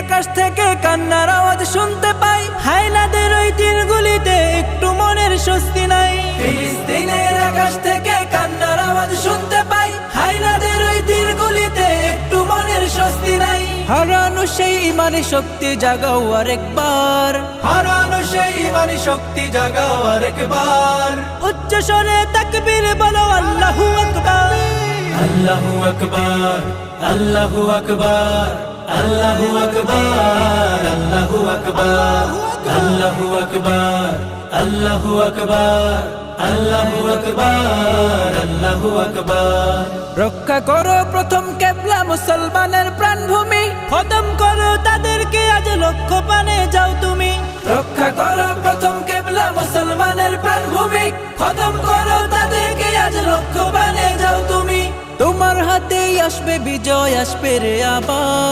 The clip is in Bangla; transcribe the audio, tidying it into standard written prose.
আকাশ থেকে কান্নার আওয়াজ শুনতে পাই, হায়নাদের ওই তীরগুলিতে একটু মনের স্বস্তি নাই। ফিলিস্তিনের আকাশ থেকে কান্নার আওয়াজ শুনতে পাই, হায়নাদের ওই তীরগুলিতে একটু মনের স্বস্তি নাই। হারানো সেই ইমানি শক্তি জাগাও আরেকবার, হারানো সেই ইমানি শক্তি জাগাও আরেকবার। উচ্চ স্বরে তাকবীর বলো আল্লাহু আকবার, আল্লাহু আকবার, আল্লাহু আকবার, আল্লাহু আকবার, আল্লাহু আকবার, আল্লাহু আকবার, আল্লাহু আকবার, আল্লাহু আকবার, আল্লাহু আকবার। রক্ষা করো প্রথম কেবলা মুসলমানের প্রাণভূমি, খতম করো তাদেরকে আজ লক্ষ্য পানে যাও তুমি। রক্ষা করো প্রথম কেবলা মুসলমানের প্রাণভূমি, খতম করো তাদেরকে আজ লক্ষ্য পানে যাও তুমি। তোমার হাতেই আসবে বিজয়, আসবে রে আবার।